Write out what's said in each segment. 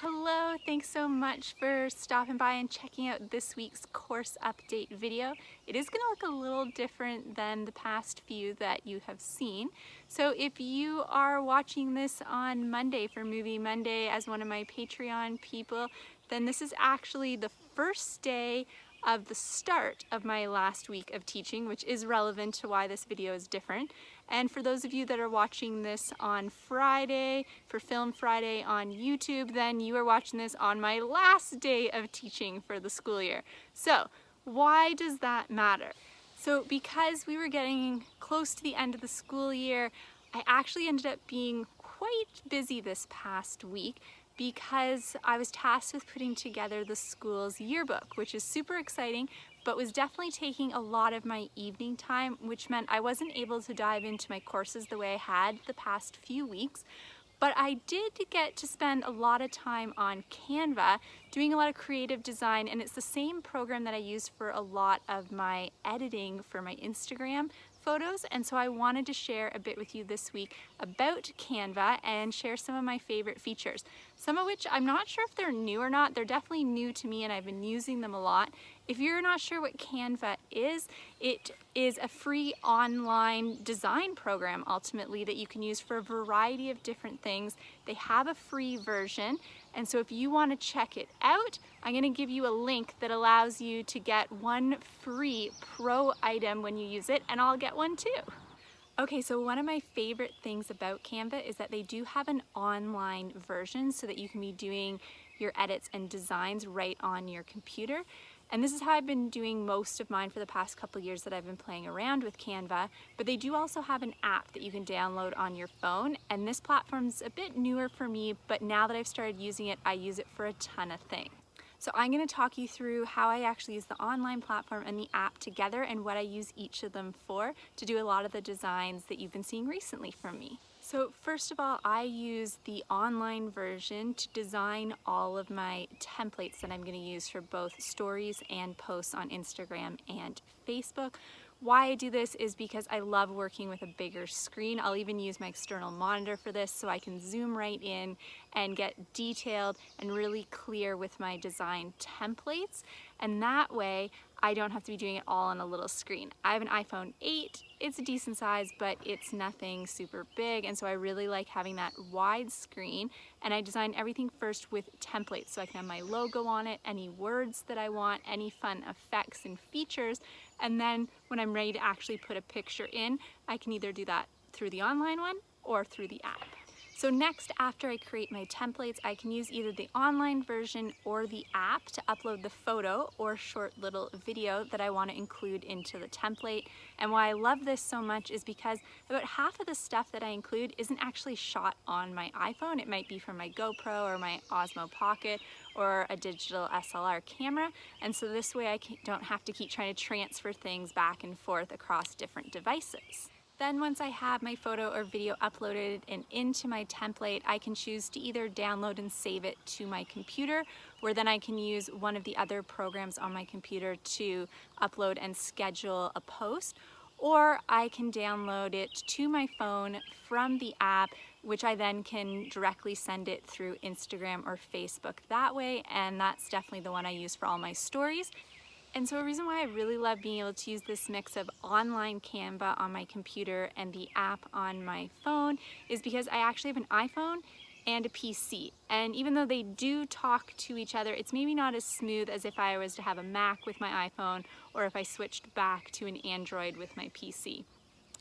Hello, thanks so much for stopping by and checking out this week's course update video. It is going to look a little different than the past few that you have seen. So if you are watching this on Monday for Movie Monday as one of my Patreon people, then this is actually the first day of the start of my last week of teaching, which is relevant to why this video is different. And for those of you that are watching this on Friday, for Film Friday on YouTube, then you are watching this on my last day of teaching for the school year. So why does that matter? So because we were getting close to the end of the school year, I actually ended up being quite busy this past week because I was tasked with putting together the school's yearbook, which is super exciting, but was definitely taking a lot of my evening time, which meant I wasn't able to dive into my courses the way I had the past few weeks. But I did get to spend a lot of time on Canva doing a lot of creative design, and it's the same program that I use for a lot of my editing for my Instagram photos. And so I wanted to share a bit with you this week about Canva and share some of my favorite features. Some of which I'm not sure if they're new or not. They're definitely new to me and I've been using them a lot. If you're not sure what Canva is, it is a free online design program ultimately that you can use for a variety of different things. They have a free version, and so if you want to check it out, I'm going to give you a link that allows you to get one free pro item when you use it, and I'll get one too. Okay, so one of my favorite things about Canva is that they do have an online version so that you can be doing your edits and designs right on your computer. And this is how I've been doing most of mine for the past couple years that I've been playing around with Canva, but they do also have an app that you can download on your phone, and this platform's a bit newer for me, but now that I've started using it, I use it for a ton of things. So I'm going to talk you through how I actually use the online platform and the app together and what I use each of them for to do a lot of the designs that you've been seeing recently from me. So first of all, I use the online version to design all of my templates that I'm going to use for both stories and posts on Instagram and Facebook. Why I do this is because I love working with a bigger screen. I'll even use my external monitor for this so I can zoom right in and get detailed and really clear with my design templates. And that way I don't have to be doing it all on a little screen. I have an iPhone 8, it's a decent size, but it's nothing super big, and so I really like having that wide screen, and I design everything first with templates so I can have my logo on it, any words that I want, any fun effects and features, and then when I'm ready to actually put a picture in, I can either do that through the online one or through the app. So next, after I create my templates, I can use either the online version or the app to upload the photo or short little video that I want to include into the template. And why I love this so much is because about half of the stuff that I include isn't actually shot on my iPhone. It might be from my GoPro or my Osmo Pocket or a digital SLR camera. And so this way I don't have to keep trying to transfer things back and forth across different devices. Then once I have my photo or video uploaded and into my template, I can choose to either download and save it to my computer, where then I can use one of the other programs on my computer to upload and schedule a post, or I can download it to my phone from the app, which I then can directly send it through Instagram or Facebook that way, and that's definitely the one I use for all my stories. And so a reason why I really love being able to use this mix of online Canva on my computer and the app on my phone is because I actually have an iPhone and a PC. And even though they do talk to each other, it's maybe not as smooth as if I was to have a Mac with my iPhone or if I switched back to an Android with my PC.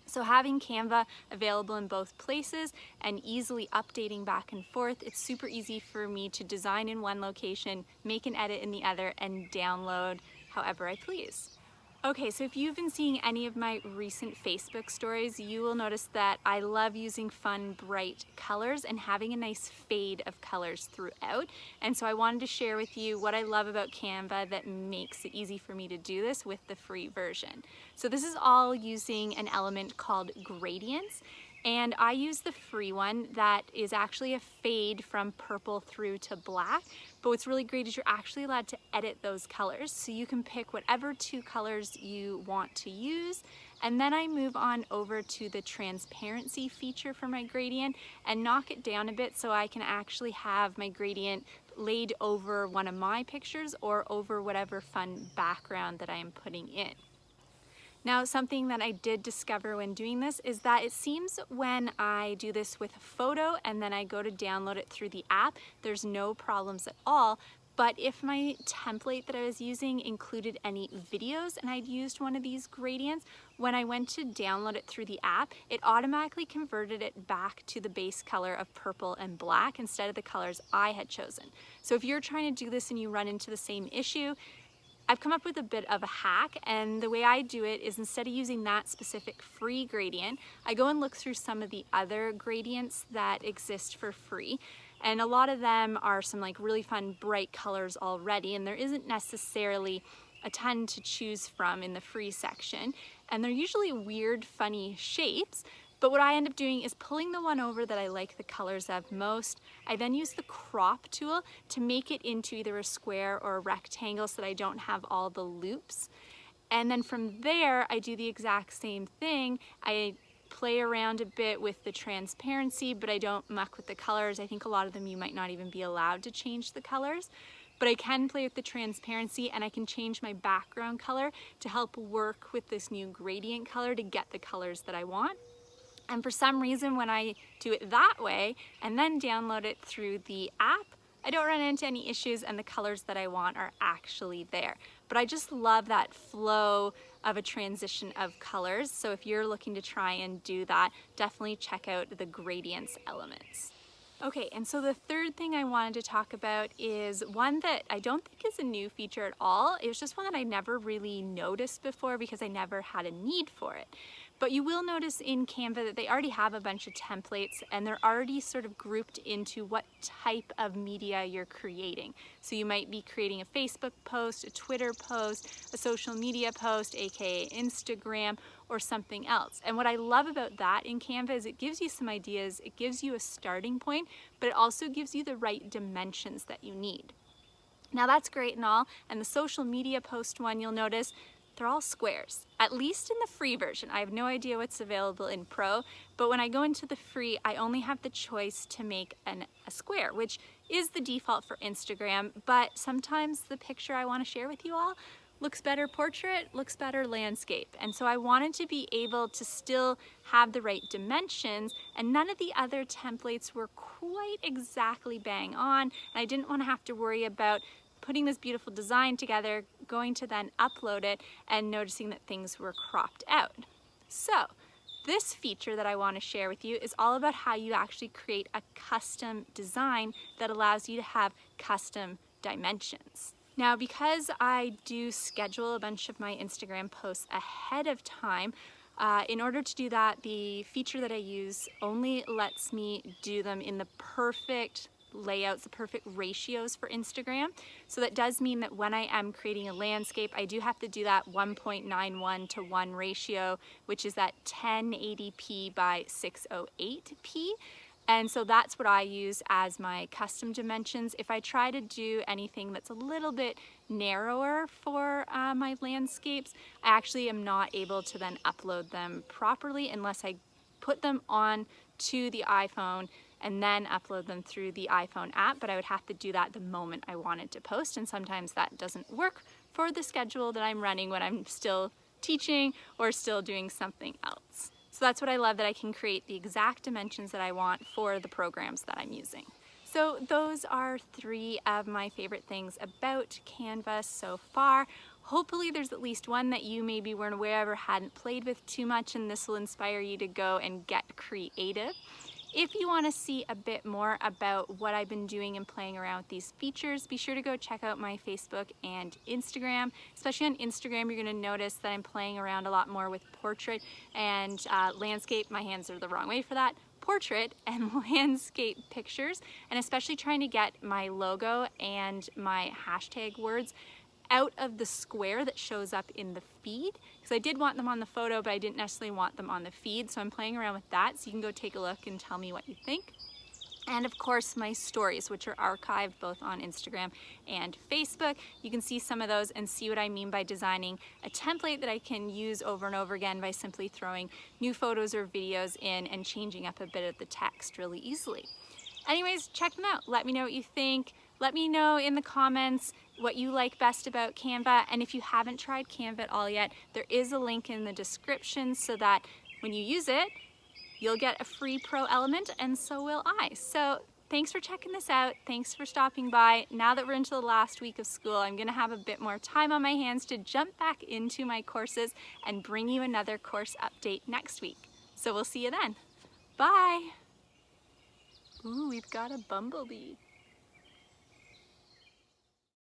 So having Canva available in both places and easily updating back and forth, it's super easy for me to design in one location, make an edit in the other, and download however I please. Okay, so if you've been seeing any of my recent Facebook stories, you will notice that I love using fun, bright colors and having a nice fade of colors throughout. And so I wanted to share with you what I love about Canva that makes it easy for me to do this with the free version. So this is all using an element called gradients. And I use the free one that is actually a fade from purple through to black. But what's really great is you're actually allowed to edit those colors. So you can pick whatever two colors you want to use And then I move on over to the transparency feature for my gradient and knock it down a bit so I can actually have my gradient laid over one of my pictures or over whatever fun background that I am putting in. Now, something that I did discover when doing this is that it seems when I do this with a photo and then I go to download it through the app, there's no problems at all. But if my template that I was using included any videos and I'd used one of these gradients, when I went to download it through the app, it automatically converted it back to the base color of purple and black instead of the colors I had chosen. So if you're trying to do this and you run into the same issue, I've come up with a bit of a hack, and the way I do it is instead of using that specific free gradient, I go and look through some of the other gradients that exist for free. And a lot of them are some like really fun bright colors already, and there isn't necessarily a ton to choose from in the free section. And they're usually weird, funny shapes. But what I end up doing is pulling the one over that I like the colors of most. I then use the crop tool to make it into either a square or a rectangle so that I don't have all the loops. And then from there, I do the exact same thing. I play around a bit with the transparency, but I don't muck with the colors. I think a lot of them you might not even be allowed to change the colors. But I can play with the transparency, and I can change my background color to help work with this new gradient color to get the colors that I want. And for some reason, when I do it that way and then download it through the app, I don't run into any issues and the colors that I want are actually there. But I just love that flow of a transition of colors. So if you're looking to try and do that, definitely check out the gradients elements. Okay, and so the third thing I wanted to talk about is one that I don't think is a new feature at all. It was just one that I never really noticed before because I never had a need for it. But you will notice in Canva that they already have a bunch of templates and they're already sort of grouped into what type of media you're creating. So you might be creating a Facebook post, a Twitter post, a social media post, aka Instagram, or something else. And what I love about that in Canva is it gives you some ideas, it gives you a starting point, but it also gives you the right dimensions that you need. Now that's great and all, and the social media post one, you'll notice they're all squares, at least in the free version. I have no idea what's available in Pro, but when I go into the free, I only have the choice to make a square, which is the default for Instagram, but sometimes the picture I want to share with you all looks better portrait, looks better landscape. And so I wanted to be able to still have the right dimensions, and none of the other templates were quite exactly bang on, and I didn't want to have to worry about putting this beautiful design together, going to then upload it, and noticing that things were cropped out. So this feature that I want to share with you is all about how you actually create a custom design that allows you to have custom dimensions. Now, because I do schedule a bunch of my Instagram posts ahead of time, in order to do that, the feature that I use only lets me do them in the perfect layouts, the perfect ratios for Instagram. So that does mean that when I am creating a landscape, I do have to do that 1.91 to 1 ratio, which is that 1080p by 608p. And so that's what I use as my custom dimensions. If I try to do anything that's a little bit narrower for my landscapes, I actually am not able to then upload them properly unless I put them on to the iPhone and then upload them through the iPhone app, but I would have to do that the moment I wanted to post, and sometimes that doesn't work for the schedule that I'm running when I'm still teaching or still doing something else. So that's what I love, that I can create the exact dimensions that I want for the programs that I'm using. So those are 3 of my favorite things about Canva so far. Hopefully there's at least one that you maybe weren't aware of or hadn't played with too much, and this will inspire you to go and get creative. If you want to see a bit more about what I've been doing and playing around with these features, be sure to go check out my Facebook and Instagram. Especially on Instagram, you're going to notice that I'm playing around a lot more with portrait and landscape. My hands are the wrong way for that. Portrait and landscape pictures, and especially trying to get my logo and my hashtag words out of the square that shows up in the feed, because I did want them on the photo, but I didn't necessarily want them on the feed, so I'm playing around with that, so you can go take a look and tell me what you think. and of course my stories, which are archived both on Instagram and Facebook. You can see some of those and see what I mean by designing a template that I can use over and over again by simply throwing new photos or videos in and changing up a bit of the text really easily. Anyways, check them out. Let me know what you think. Let me know in the comments what you like best about Canva. And if you haven't tried Canva at all yet, there is a link in the description so that when you use it, you'll get a free pro element, and so will I. So thanks for checking this out. Thanks for stopping by. Now that we're into the last week of school, I'm gonna have a bit more time on my hands to jump back into my courses and bring you another course update next week. So we'll see you then. Bye. Ooh, we've got a bumblebee.